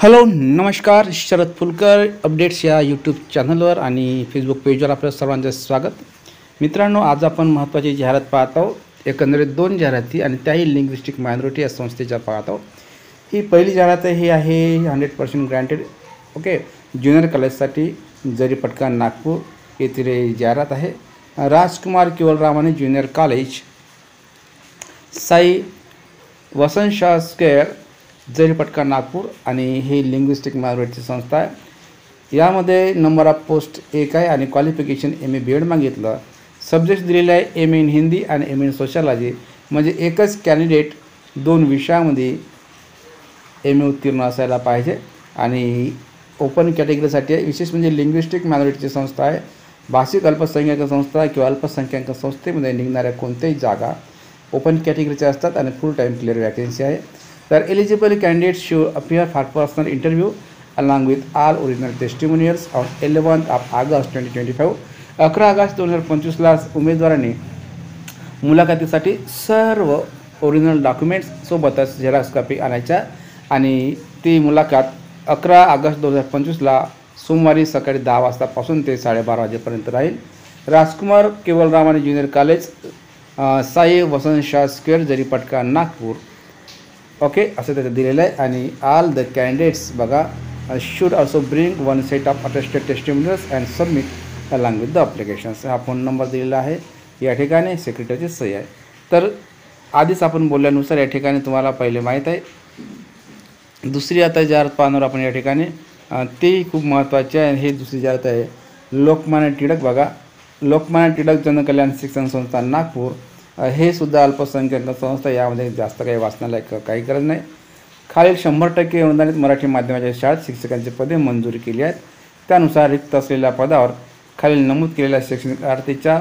Hello नमस्कार. Sharad Phulkar updates या YouTube चॅनलवर आणि फेसबुक पेजवर आपलं सर्वांचं स्वागत. मित्रांनो, आज आपण महत्त्वाची जाहिरात पाहत आहोत. एकंदरीत 2 जाहिराती आणि त्याही लिंग्विस्टिक मायनॉरिटी या संस्थेच्या पाहत आहोत. ही पहिली जाहिरात ही आहे 100% ग्रँटेड. ओके, ज्युनियर कॉलेजसाठी जरीपटका नागपूर येथील ही जाहिरात आहे. राजकुमार केवलरामाने junior college, Sai Vasant Shah square, Jaripatka Nagpur आणि ही लिंग्विस्टिक मायनॉरिटीची संस्था आहे. यामध्ये नंबर ऑफ पोस्ट 1 आहे आणि क्वालिफिकेशन MA BEd मागितलं. सब्जेक्ट दिलेले आहे MA इन हिंदी आणि MA इन सोशलॉजी. म्हणजे एकच कॅन्डिडेट 2 विषयामध्ये MA उत्तीर्ण असायला पाहिजे. आणि ओपन कॅटेगरीसाठी आहे. विशेष म्हणजे लिंग्विस्टिक मायनॉरिटीची संस्था आहे. भाषिक अल्पसंख्याक संस्था किंवा अल्पसंख्याक संस्थेमध्ये निघणाऱ्या कोणत्याही जागा ओपन कॅटेगरीच्या असतात आणि फुल टाईम क्लिअर वॅकन्सी आहे. तर eligible candidates should appear for personal interview along with all original testimonials on 11th of August 2025. 11 August 2025ला उमेदवारांनी मुलाखतीसाठी सर्व ओरिजिनल डॉक्युमेंट्स सोबतच झेरॉक्स कॉपी आणायच्या आणि ती मुलाखत 11 ऑगस्ट 2025ला सोमवारी सकाळी 10 वाजतापासून ते 12:30 वाजेपर्यंत राहील. राजकुमार केवलरामाने junior college, Sai Vasant Shah square, Jaripatka Nagpur. Okay, असं त्याचं दिलेलं आहे. आणि ऑल द कॅन्डिडेट्स बघा should also bring 1 set of attested testimonials and submit along with the applications. हा फोन नंबर दिलेला आहे. या ठिकाणी सेक्रेटरीची सही आहे. तर आधीच आपण बोलल्यानुसार या ठिकाणी तुम्हाला पहिले माहीत आहे. दुसरी आता जाहिरात पाहणार आपण या ठिकाणी, ती खूप महत्त्वाची आहे. हे दुसरी जाहिरात आहे लोकमान्य टिळक. बघा, लोकमान्य टिळक जनकल्याण शिक्षण संस्था नागपूर. हे सुद्धा अल्पसंख्याक संस्था. यामध्ये जास्त काही वाचनालय काही गरज नाही. खालील 100% अनुदानित मराठी माध्यमाच्या शाळेत शिक्षकांची पदे मंजूर केली आहेत. त्यानुसार रिक्त असलेल्या पदावर खालील नमूद केलेल्या शैक्षणिक अर्थीच्या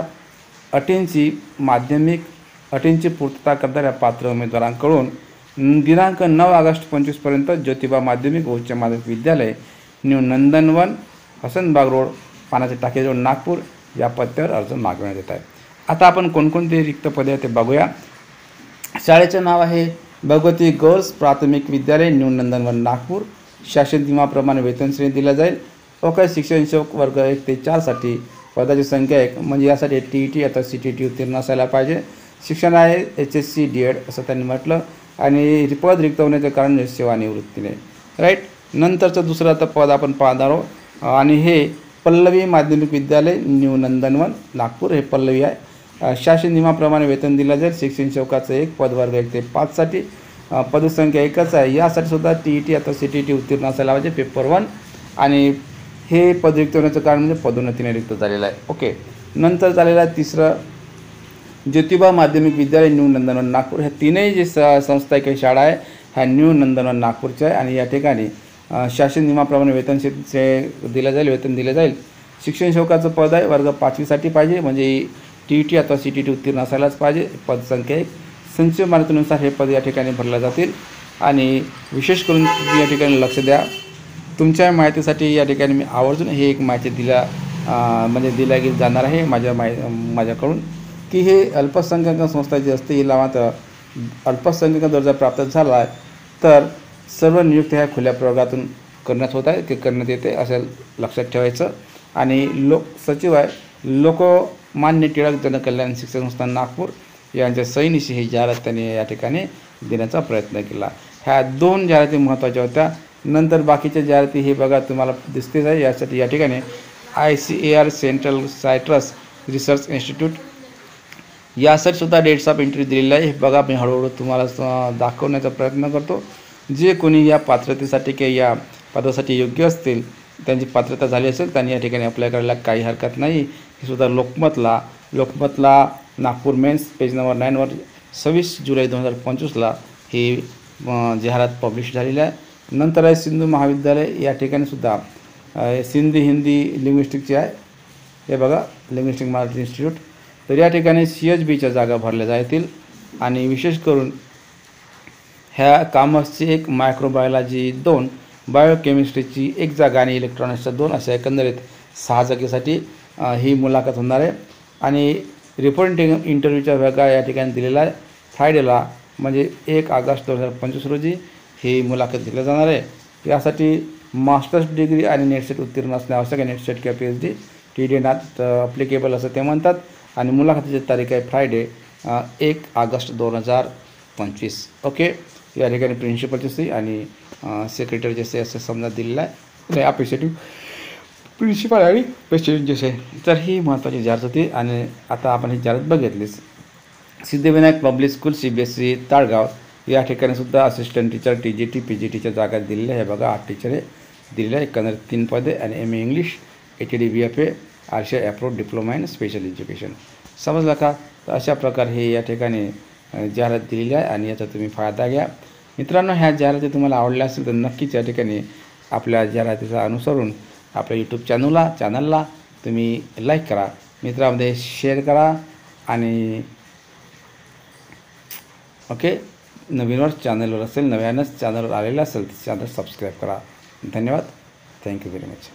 अटींची माध्यमिक अटींची पूर्तता करणाऱ्या पात्र उमेदवारांकडून दिनांक 9 ऑगस्ट 2025पर्यंत ज्योतिबा माध्यमिक व उच्च माध्यमिक विद्यालय, न्यू नंदनवन, हसनबाग रोड, पानाचे टाकेजवळ, नागपूर या पत्त्यावर अर्ज मागवण्यात येत आहे. आता आपण कोणकोणते रिक्त पदे ते बघूया. शाळेचे नाव आहे भगवती गर्ल्स प्राथमिक विद्यालय, न्यू नंदनवन, नागपूर. शासन नियमाप्रमाणे वेतन श्रेणी दिला जाईल. ओके, शिक्षण सेवक वर्ग 1 ते 4 साठी पदाची संख्या 1. म्हणजे यासाठी TET आता CTET उत्तीर्ण असायला पाहिजे. शिक्षण आहे HSC DEd असं त्यांनी म्हटलं. आणि पद रिक्त होण्याचं कारण सेवानिवृत्तीने. राईट. नंतरचं दुसरं आता पद आपण पाहणार आहोत आणि हे पल्लवी माध्यमिक विद्यालय, न्यू नंदनवन, नागपूर. हे पल्लवी आहे. शासन नियमाप्रमाणे वेतन दिलं जाईल. शिक्षण सेवकाचं 1 पद वर्ग 1 ते 5 साठी पदसंख्या 1च आहे. यासाठी सुद्धा TET आता CTET उत्तीर्ण असायला पाहिजे, पेपर 1. आणि हे पद रिक्त होण्याचं कारण म्हणजे पदोन्नतीने रिक्त झालेलं आहे. ओके. नंतर झालेलं आहे तिसरं ज्योतिबा माध्यमिक विद्यालय, न्यू नंदनवन, नागपूर. ह्या तीनही जे संस्था काही शाळा आहे ह्या न्यू नंदनवन नागपूरच्या आहे. आणि या ठिकाणी शासन नियमाप्रमाणे वेतन दिलं जाईल, वेतन दिलं जाईल. शिक्षण सेवकाचं पद आहे वर्ग 5वी साठी पाहिजे. म्हणजे TET अथवा CTET उत्तीर्ण असायलाच पाहिजे. पदसंख्या 1. संचय मान्यतेनुसार हे पद या ठिकाणी भरले जातील. आणि विशेष करून या ठिकाणी लक्ष द्या. तुमच्या माहितीसाठी या ठिकाणी मी आवर्जून हे एक माहिती दिल्या जाणार आहे माझ्याकडून की हे अल्पसंख्याक संस्था जी असते हिला मात्र अल्पसंख्याक दर्जा प्राप्त झाला आहे तर सर्व नियुक्ती ह्या खुल्या प्रवर्गातून करण्यात होत आहे, करण्यात येते असं लक्षात ठेवायचं. आणि सचिव आहे लोकमान्य टिळक जनकल्याण शिक्षण संस्था नागपूर यांच्या सहीनिशी ही जाहिरात त्यांनी या ठिकाणी देण्याचा प्रयत्न केला. ह्या 2 जाहिराती महत्त्वाच्या होत्या. नंतर बाकीच्या जाहिराती हे बघा तुम्हाला दिसतेच आहे. यासाठी या ठिकाणी ICAR central citrus research institute यासाठी सुद्धा डेट्स ऑफ एंट्री दिलेलं आहे. हे बघा, मी हळूहळू तुम्हाला दाखवण्याचा प्रयत्न करतो. जे कोणी या पात्रतेसाठी किंवा या पदासाठी योग्य असतील, त्यांची पात्रता झाली असेल त्यांनी या ठिकाणी अप्लाय करायला काही हरकत नाही. हे सुद्धा लोकमतला नागपूर मेन्स पेज नंबर 9 वर 26 जुलै 2025ला ही जाहिरात पब्लिश झालेली आहे. नंतर आहे सिंधू महाविद्यालय. या ठिकाणी सुद्धा सिंधी हिंदी लिंग्विस्टिकची आहे. हे बघा, लिंग्विस्टिक मार्केट इन्स्टिट्यूट. तर या ठिकाणी CHBच्या जागा भरल्या जातील. आणि विशेष करून ह्या कॉमर्सची 1, मायक्रोबायोलॉजी 2, बायोकेमिस्ट्रीची 1 जागा आणि इलेक्ट्रॉनिक्सच्या 2 अशा एकंदरीत 6 जागेसाठी ही मुलाखत होणार आहे. आणि रिपोर्टिंग इंटरव्ह्यूच्या वेळा या ठिकाणी दिलेला आहे. फ्रायडेला म्हणजे 1 ऑगस्ट 2025 रोजी ही मुलाखत दिली जाणार आहे. यासाठी मास्टर्स डिग्री आणि नेट सेट उत्तीर्ण असणे आवश्यक आहे. नेट सेट किंवा PhD TD नॉट अप्लिकेबल असं ते म्हणतात. आणि मुलाखतीची तारीख आहे फ्रायडे 1 ऑगस्ट 2025. ओके. या ठिकाणी प्रिन्सिपलची सही आणि सेक्रेटरीची सही असं समजा दिलेलं आहे. अप्रिशिएटिव्ह प्रिन्सिपल आणि प्रेसिडेंटची सही. तर ही महत्त्वाची जाहिरात होती. आणि आता आपण ही जाहिरात बघितलीच. सिद्धिविनायक पब्लिक स्कूल CBSE ताळगाव या ठिकाणी सुद्धा असिस्टंट टीचर TGT PGTच्या जागा दिलेल्या आहे. बघा 8 टीचर दिलेले आहे. एकंदरीत 3 पदे आणि MA English ATD BFA RCI approved diploma in special education. समजलं का? तर अशा प्रकारे हे या ठिकाणी जाहिरात दिलेली आहे आणि याचा तुम्ही फायदा घ्या. मित्रांनो, ह्या जाहिराती तुम्हाला आवडल्या असेल तर नक्कीच या ठिकाणी आपल्या जाहिरातीचा अनुसरून आपल्या यूट्यूब चॅनलला तुम्ही लाईक करा, मित्रांमध्ये शेअर करा आणि ओके. नवीनवर चॅनलवर असेल, नव्यानंच चॅनलवर आलेलं असेल तर चॅनल सबस्क्राईब करा. धन्यवाद. Thank you very much.